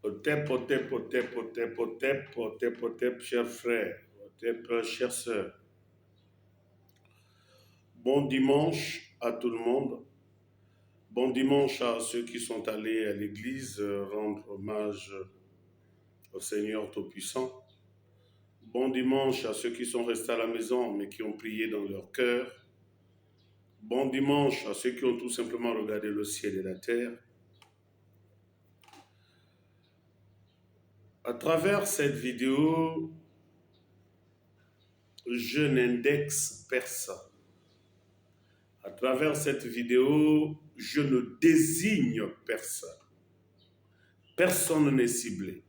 Otep, chers frères, Otep, chères sœurs. Bon dimanche à tout le monde. Bon dimanche à ceux qui sont allés à l'église rendre hommage au Seigneur Tout-Puissant. Bon dimanche à ceux qui sont restés à la maison mais qui ont prié dans leur cœur. Bon dimanche à ceux qui ont tout simplement regardé le ciel et la terre. À travers cette vidéo, je n'indexe personne. À travers cette vidéo, je ne désigne personne. Personne n'est ciblé.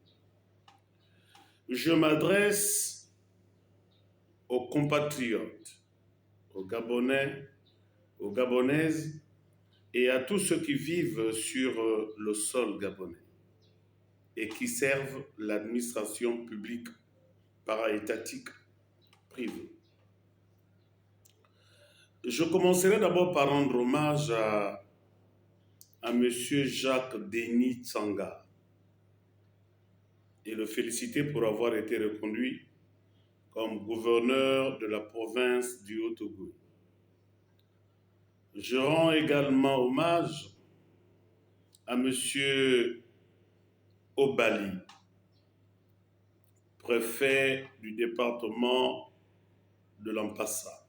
Je m'adresse aux compatriotes, aux Gabonais, aux Gabonaises et à tous ceux qui vivent sur le sol gabonais et qui servent l'administration publique, para-étatique, privée. Je commencerai d'abord par rendre hommage à M. Jacques Denis Tsanga et le féliciter pour avoir été reconduit comme gouverneur de la province du Haut-Togo. Je rends également hommage à M. Obali, préfet du département de l'Ampassa.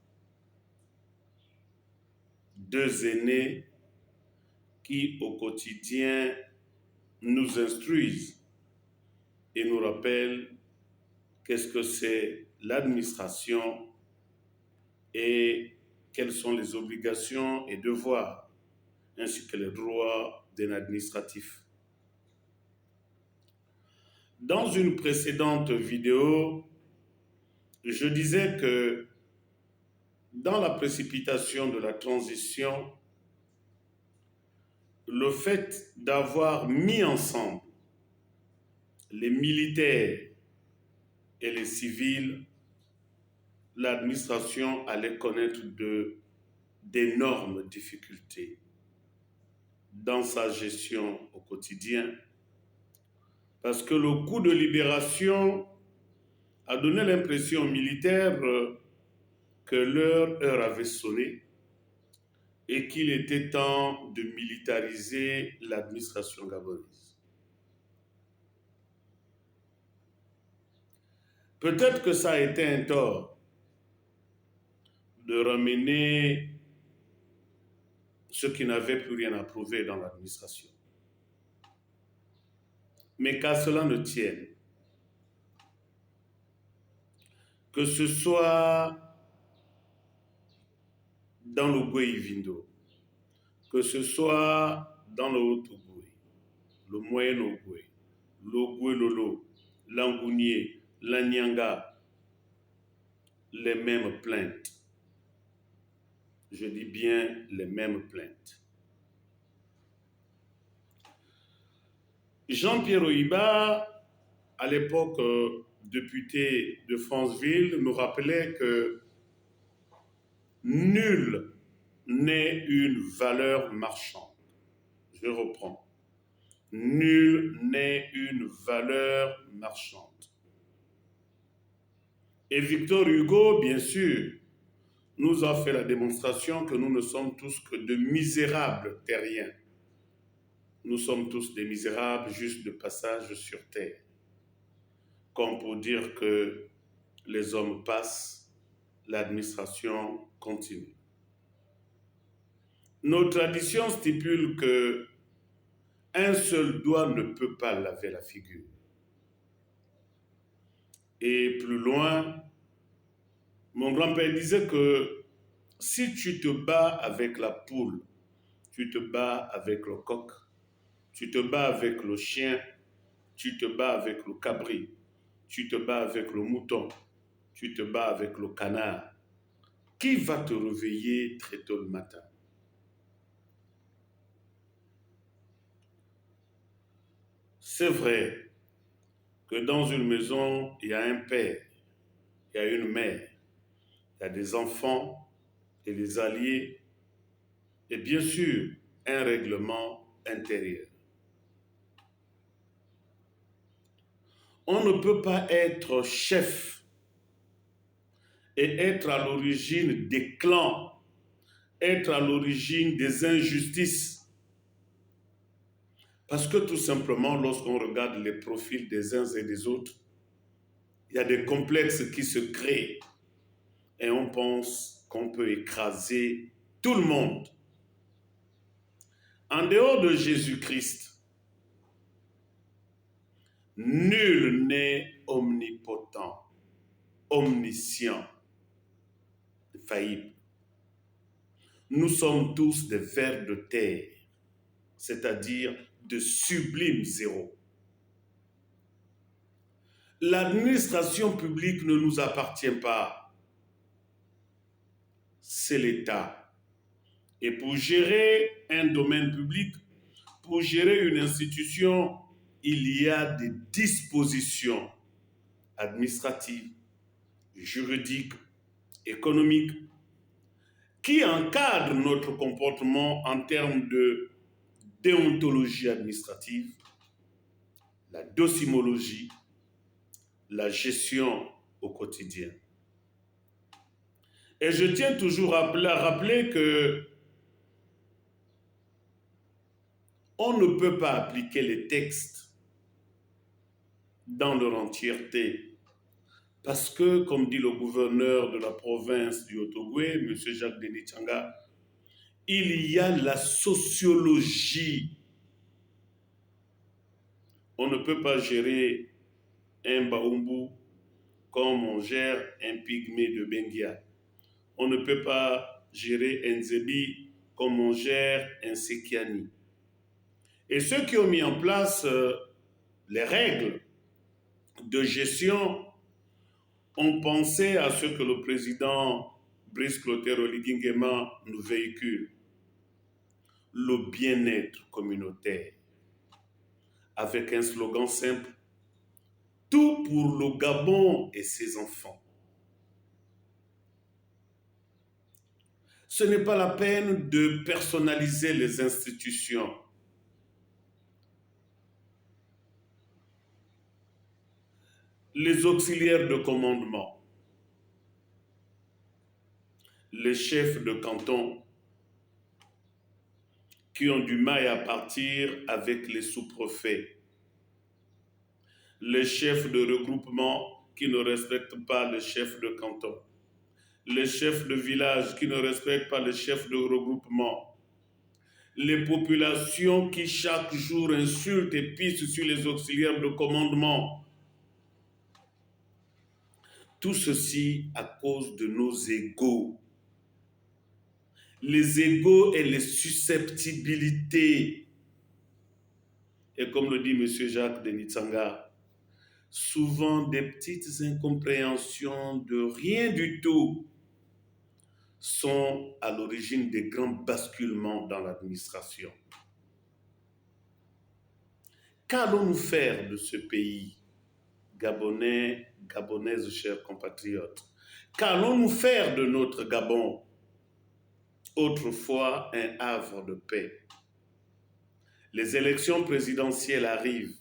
Deux aînés qui, au quotidien, nous instruisent et nous rappellent qu'est-ce que c'est l'administration et quelles sont les obligations et devoirs, ainsi que les droits d'un administratif. Dans une précédente vidéo, je disais que dans la précipitation de la transition, le fait d'avoir mis ensemble les militaires et les civils, l'administration allait connaître d'énormes difficultés dans sa gestion au quotidien, parce que le coup de libération a donné l'impression aux militaires que leur heure avait sonné et qu'il était temps de militariser l'administration gabonaise. Peut-être que ça a été un tort de ramener ceux qui n'avaient plus rien à prouver dans l'administration. Mais qu'à cela ne tienne, que ce soit dans le Goué-Vindo, que ce soit dans le Haut-Ogooué, le Moyen-Ogooué, le Goué-Lolo, l'Angounié, l'Anyanga, les mêmes plaintes. Je dis bien les mêmes plaintes. Jean-Pierre Oïba, à l'époque député de Franceville, nous rappelait que nul n'est une valeur marchande. Je reprends. Nul n'est une valeur marchande. Et Victor Hugo, bien sûr, nous a fait la démonstration que nous ne sommes tous que de misérables terriens. Nous sommes tous des misérables juste de passage sur terre. Comme pour dire que les hommes passent, l'administration continue. Nos traditions stipulent que un seul doigt ne peut pas laver la figure. Et plus loin, mon grand-père disait que si tu te bats avec la poule, tu te bats avec le coq, tu te bats avec le chien, tu te bats avec le cabri, tu te bats avec le mouton, tu te bats avec le canard. Qui va te réveiller très tôt le matin? C'est vrai que dans une maison, il y a un père, il y a une mère, il y a des enfants et des alliés, et bien sûr, un règlement intérieur. On ne peut pas être chef et être à l'origine des clans, être à l'origine des injustices. Parce que tout simplement, lorsqu'on regarde les profils des uns et des autres, il y a des complexes qui se créent et on pense qu'on peut écraser tout le monde. En dehors de Jésus-Christ, nul n'est omnipotent, omniscient, infaillible. Nous sommes tous des vers de terre, c'est-à-dire de sublime zéro. L'administration publique ne nous appartient pas, c'est l'État. Et pour gérer un domaine public, pour gérer une institution, il y a des dispositions administratives, juridiques, économiques, qui encadrent notre comportement en termes de déontologie administrative, la docimologie, la gestion au quotidien. Et je tiens toujours à rappeler que on ne peut pas appliquer les textes dans leur entièreté. Parce que, comme dit le gouverneur de la province du Haut-Ogooué, M. Jacques Denis Tsanga, il y a la sociologie. On ne peut pas gérer un Baoumbu comme on gère un pygmée de Benguia. On ne peut pas gérer un Zébi comme on gère un Sekiani. Et ceux qui ont mis en place les règles de gestion ont pensé à ce que le président Brice Clotaire Oligui Nguema nous véhicule, le bien-être communautaire, avec un slogan simple, tout pour le Gabon et ses enfants. Ce n'est pas la peine de personnaliser les institutions. Les auxiliaires de commandement, les chefs de canton qui ont du mal à partir avec les sous-préfets, les chefs de regroupement qui ne respectent pas le chef de canton, les chefs de village qui ne respectent pas le chef de regroupement, les populations qui chaque jour insultent et pissent sur les auxiliaires de commandement. Tout ceci à cause de nos égos. Les égos et les susceptibilités. Et comme le dit M. Jacques Denis Tsanga, souvent des petites incompréhensions de rien du tout sont à l'origine des grands basculements dans l'administration. Qu'allons-nous faire de ce pays, Gabonais, Gabonaises, chers compatriotes? Qu'allons-nous faire de notre Gabon, autrefois un havre de paix? Les élections présidentielles arrivent.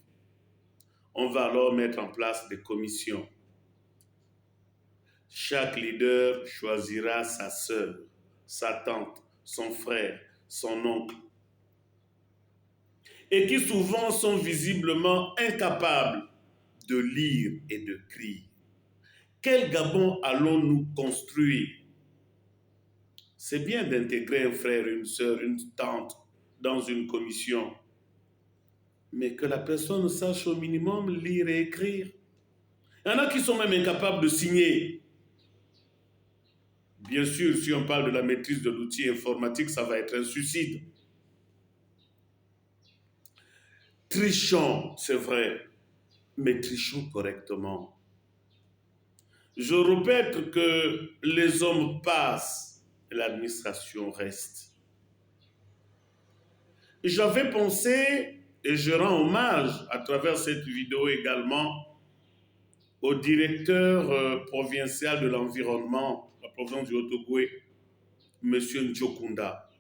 On va alors mettre en place des commissions. Chaque leader choisira sa sœur, sa tante, son frère, son oncle, et qui souvent sont visiblement incapables de lire et de crier. Quel Gabon allons-nous construire? C'est bien d'intégrer un frère, une sœur, une tante dans une commission, mais que la personne sache au minimum lire et écrire. Il y en a qui sont même incapables de signer. Bien sûr, si on parle de la maîtrise de l'outil informatique, ça va être un suicide. Trichons, c'est vrai, mais trichons correctement. Je répète que les hommes passent et l'administration reste. J'avais pensé, et je rends hommage à travers cette vidéo également, au directeur provincial de l'environnement, la province du Haut-Ogooué, M. Ndjokunda,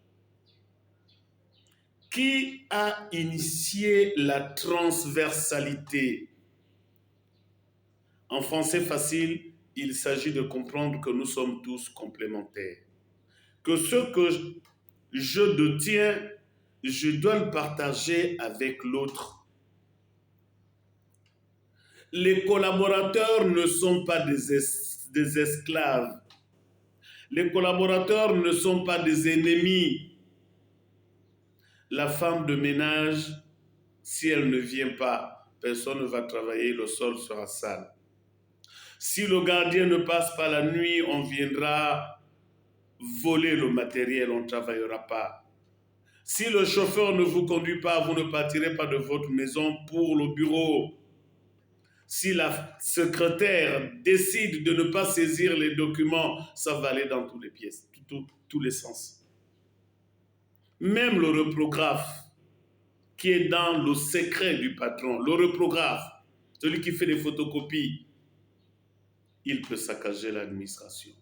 qui a initié la transversalité En français facile, il s'agit de comprendre que nous sommes tous complémentaires. Que ce que je détiens, je dois le partager avec l'autre. Les collaborateurs ne sont pas des esclaves. Les collaborateurs ne sont pas des ennemis. La femme de ménage, si elle ne vient pas, personne ne va travailler, le sol sera sale. Si le gardien ne passe pas la nuit, on viendra voler le matériel, on ne travaillera pas. Si le chauffeur ne vous conduit pas, vous ne partirez pas de votre maison pour le bureau. Si la secrétaire décide de ne pas saisir les documents, ça va aller dans tous les pièces, tous les sens. Même le reprographe, qui est dans le secret du patron, le reprographe, celui qui fait des photocopies, il peut saccager l'administration.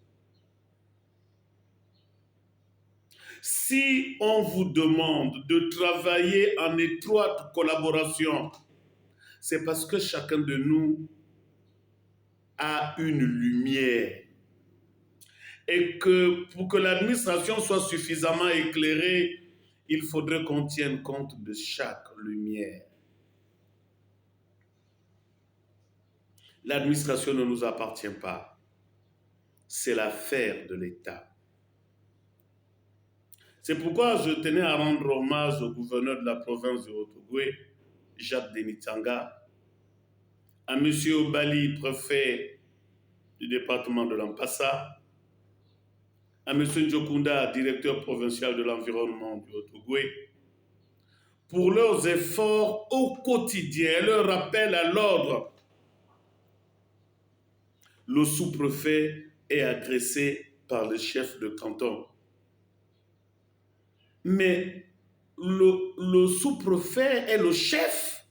Si on vous demande de travailler en étroite collaboration, c'est parce que chacun de nous a une lumière. Et que pour que l'administration soit suffisamment éclairée, il faudrait qu'on tienne compte de chaque lumière. L'administration ne nous appartient pas. C'est l'affaire de l'État. C'est pourquoi je tenais à rendre hommage au gouverneur de la province de Haut-Ogooué, Jacques Denitanga, à M. Obali, préfet du département de l'Ampassa, à M. Njokunda, directeur provincial de l'environnement du Haut-Ogooué, pour leurs efforts au quotidien et leur rappel à l'ordre. Le sous-préfet est agressé par le chef de canton. Mais le sous-préfet est le chef.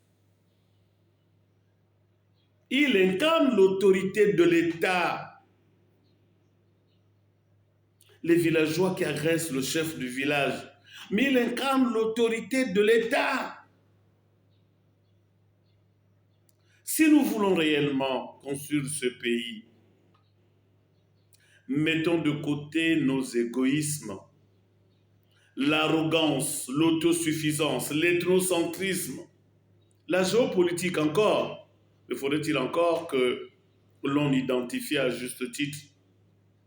Il incarne l'autorité de l'État. Les villageois qui agressent le chef du village, mais il incarne l'autorité de l'État. Si nous voulons réellement construire ce pays, mettons de côté nos égoïsmes, l'arrogance, l'autosuffisance, l'ethnocentrisme, la géopolitique encore. Mais faudrait-il encore que l'on identifie à juste titre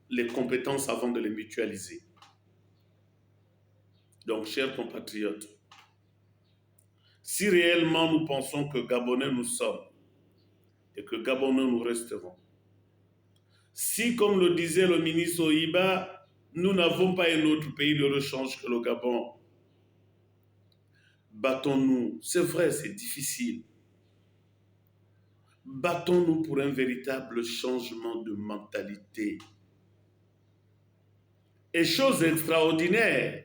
les compétences avant de les mutualiser. Donc, chers compatriotes, si réellement nous pensons que Gabonais nous sommes et que Gabonais nous resterons, si, comme le disait le ministre Oiba, nous n'avons pas un autre pays de rechange que le Gabon, battons-nous. C'est vrai, c'est difficile. Battons-nous pour un véritable changement de mentalité. Et chose extraordinaire,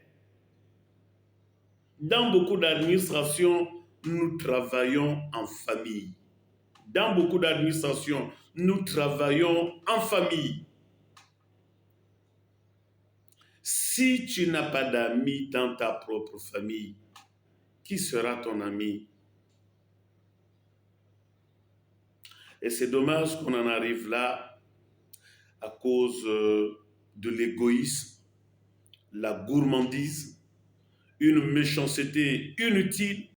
dans beaucoup d'administrations, nous travaillons en famille. Dans beaucoup d'administrations, nous travaillons en famille. Si tu n'as pas d'amis dans ta propre famille, qui sera ton ami? Et c'est dommage qu'on en arrive là à cause de l'égoïsme, la gourmandise, une méchanceté inutile